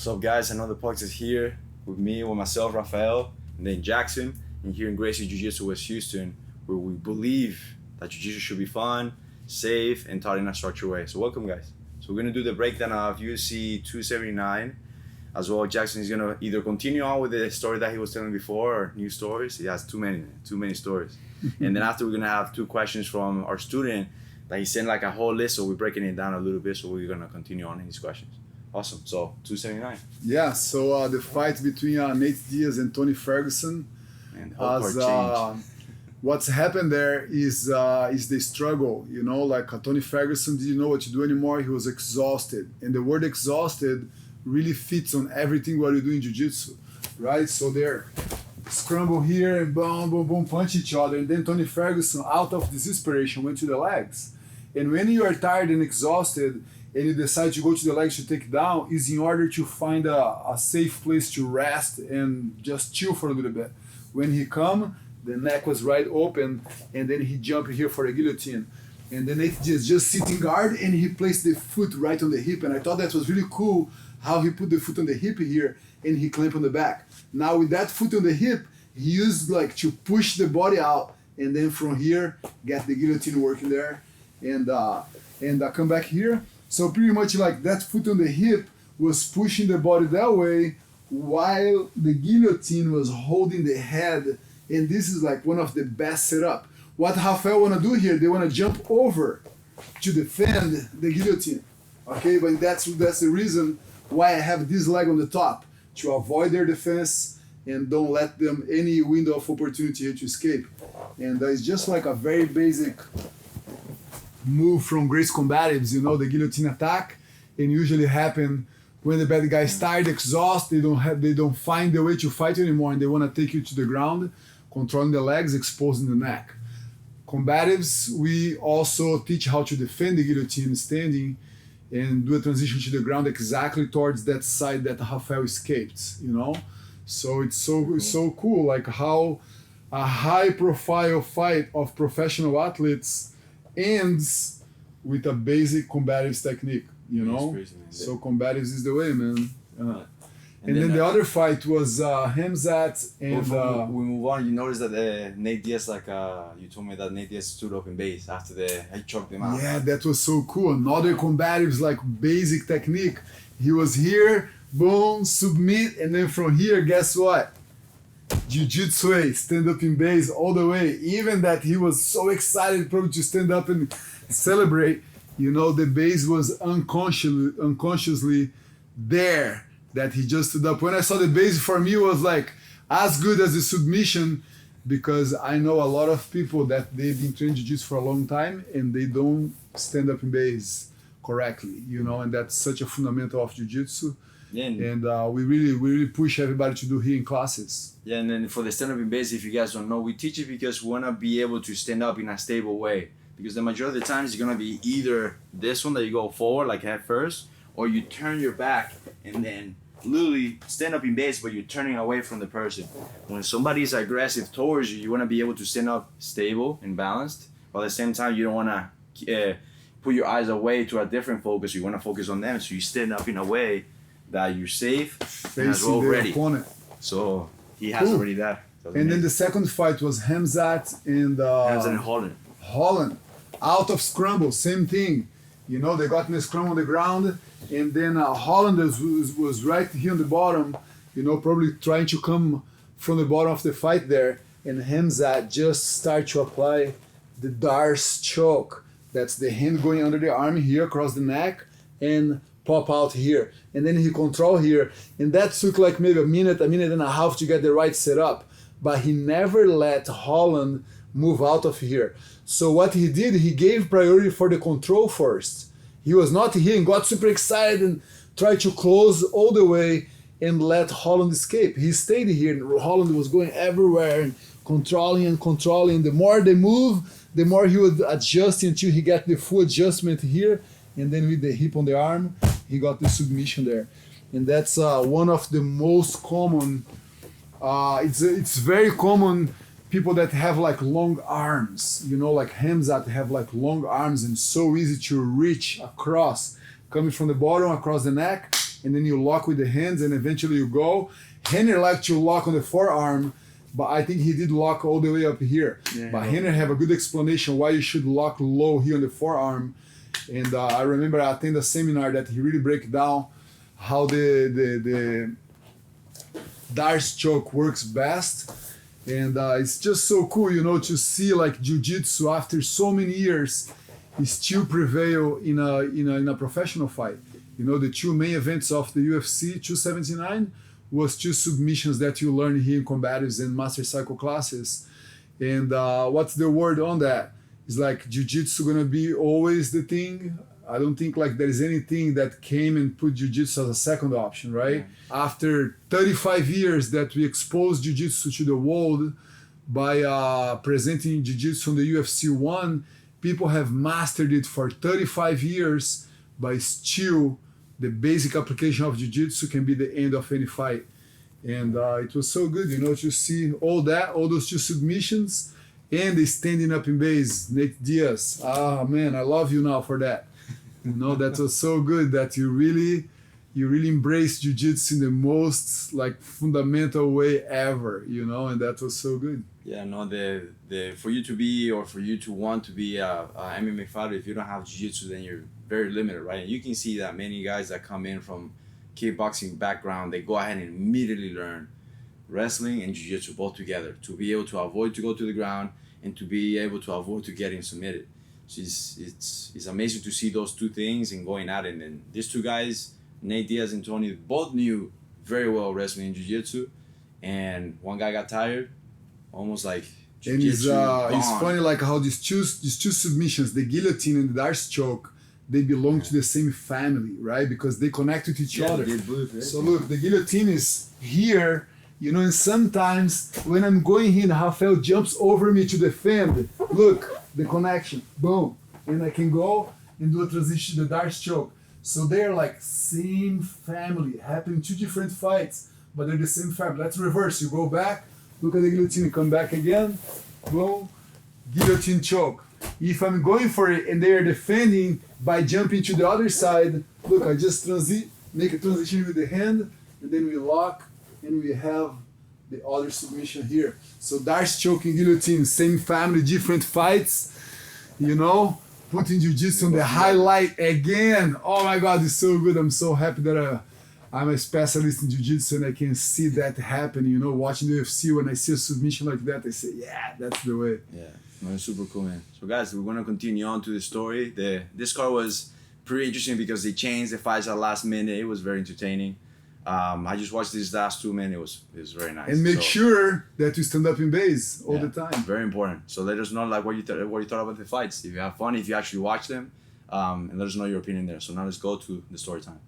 up, guys? Another podcast is here with me, with myself, Rafael, and then Jackson, and here in Gracie Jiu-Jitsu West Houston, where we believe that Jiu-Jitsu should be fun, safe, and taught in a structured way. So welcome, guys. So we're gonna do the breakdown of UFC 279. As well, Jackson is gonna either continue on with the story that he was telling before or new stories. He has too many stories. And then after, we're gonna have two questions from our student that he sent like a whole list, so we're breaking it down a little bit, so we're gonna continue on in his questions. Awesome. So 279. Yeah. So the fight between Nate Diaz and Tony Ferguson. And what's happened there is the struggle. You know, like Tony Ferguson didn't know what to do anymore. He was exhausted, and the word exhausted really fits on everything what you do in jiu-jitsu, right? So they're scramble here and boom, boom, boom, punch each other, and then Tony Ferguson, out of desperation, went to the legs. And when you are tired and exhausted, and you decide to go to the legs to take down, is in order to find a safe place to rest and just chill for a little bit. When he come, the neck was right open, and then he jumped here for a guillotine. And then Nate just sitting guard, and he placed the foot right on the hip. And I thought that was really cool how he put the foot on the hip here, and he clamped on the back. Now with that foot on the hip, he used like to push the body out, and then from here, get the guillotine working there, and come back here. So pretty much like that foot on the hip was pushing the body that way while the guillotine was holding the head. And this is like one of the best setup. What Rafael want to do here, they want to jump over to defend the guillotine. Okay, but that's the reason why I have this leg on the top, to avoid their defense and don't let them any window of opportunity here to escape. And it's just like a very basic move from Gracie combatives, you know, the guillotine attack, and usually happen when the bad guy's tired, exhausted, they don't find the way to fight anymore, and they want to take you to the ground, controlling the legs, exposing the neck. Combatives, we also teach how to defend the guillotine standing and do a transition to the ground exactly towards that side that Rafael escaped, you know? So it's so cool, like how a high profile fight of professional athletes ends with a basic combatives technique, you know? Crazy, so combatives is the way, man. And then the other fight was Hamzat and... Before we move on, you noticed that Nate Diaz, you told me that Nate Diaz stood up in base after he choked him out. Yeah, that was so cool. Another combatives, like basic technique. He was here, boom, submit, and then from here, guess what? Jiu-jitsu way, stand up in base all the way. Even that he was so excited probably to stand up and celebrate, you know, the base was unconsciously there, that he just stood up. When I saw the base, for me, was like as good as the submission, because I know a lot of people that they've been training jiu-jitsu for a long time and they don't stand up in base correctly, you know, and that's such a fundamental of jiu-jitsu. Yeah, and we really push everybody to do here in classes. Yeah, and then for the stand up in base, if you guys don't know, we teach it because we want to be able to stand up in a stable way. Because the majority of the times it's going to be either this one that you go forward like head first, or you turn your back and then literally stand up in base, but you're turning away from the person. When somebody is aggressive towards you, you want to be able to stand up stable and balanced, but at the same time you don't want to put your eyes away to a different focus. You want to focus on them, so you stand up in a way that you're safe and as well ready. Opponent. So he has already that. And then the second fight was Hamzat and Holland. Out of scramble, same thing. You know, they got in a scramble on the ground, and then Holland was right here on the bottom, you know, probably trying to come from the bottom of the fight there, and Hamzat just start to apply the Darce choke. That's the hand going under the arm here, across the neck, and pop out here. And then he control here, and that took like maybe a minute and a half to get the right setup, but he never let Holland move out of here. So what he did, he gave priority for the control first. He was not here and got super excited and tried to close all the way and let Holland escape. He stayed here and Holland was going everywhere and controlling. The more they move, the more he would adjust until he got the full adjustment here. And then with the hip on the arm, he got the submission there. And that's one of the most common, it's very common, people that have like long arms, you know, like Hamzat have like long arms and so easy to reach across, coming from the bottom across the neck and then you lock with the hands, and eventually you go. Henry liked to lock on the forearm, but I think he did lock all the way up here. Yeah, but Henry have a good explanation why you should lock low here on the forearm. And I remember I attended a seminar that he really break down how the Darce choke works best. And it's just so cool, you know, to see like jiu-jitsu after so many years still prevail in a professional fight. You know, the two main events of the UFC 279 was two submissions that you learn here in combatives and master cycle classes. And what's the word on that? It's like jiu-jitsu gonna be always the thing. I don't think like there is anything that came and put jiu-jitsu as a second option, right? Yeah. After 35 years that we exposed jiu-jitsu to the world by presenting jiu-jitsu on the UFC 1, people have mastered it for 35 years, but still the basic application of jiu-jitsu can be the end of any fight. And it was so good, you know, to see all that, all those two submissions, and the standing up in base, Nate Diaz. Ah, man, I love you now for that. You know, that was so good that you really embraced jiu-jitsu in the most like fundamental way ever, you know, and that was so good. Yeah, no, the for you to be or for you to want to be a MMA fighter, if you don't have jiu-jitsu, then you're very limited, right? And you can see that many guys that come in from kickboxing background, they go ahead and immediately learn wrestling and jiu-jitsu both together to be able to avoid to go to the ground and to be able to avoid to getting submitted. So it's amazing to see those two things and going at it. And these two guys, Nate Diaz and Tony, both knew very well wrestling and jiu-jitsu. And one guy got tired, almost like jiu-jitsu. And it's funny like how these two submissions, the guillotine and the Darce choke, they belong to the same family, right? Because they connect with each other. Both, right? So look, the guillotine is here, you know, and sometimes when I'm going in, Rafael jumps over me to defend. Look, the connection, boom. And I can go and do a transition to the Darce choke. So they're like same family, happening two different fights, but they're the same family. Let's reverse. You go back, look at the guillotine, come back again, boom, guillotine choke. If I'm going for it and they are defending by jumping to the other side, look, I just make a transition with the hand, and then we lock, and we have the other submission here. So Darce choke and guillotine, same family, different fights, you know, putting jiu-jitsu on the highlight again. Oh my God, it's so good. I'm so happy that I'm a specialist in jiu-jitsu and I can see that happen, you know, watching the UFC. When I see a submission like that, I say, yeah, that's the way. Yeah, no, it's super cool, man. So guys, we're gonna continue on to the story. This card was pretty interesting because they changed the fights at the last minute. It was very entertaining. I just watched these last two, man. It was very nice. And make sure that you stand up in base all the time. Very important. So let us know like what you thought about the fights. If you have fun, if you actually watch them, and let us know your opinion there. So now let's go to the story time.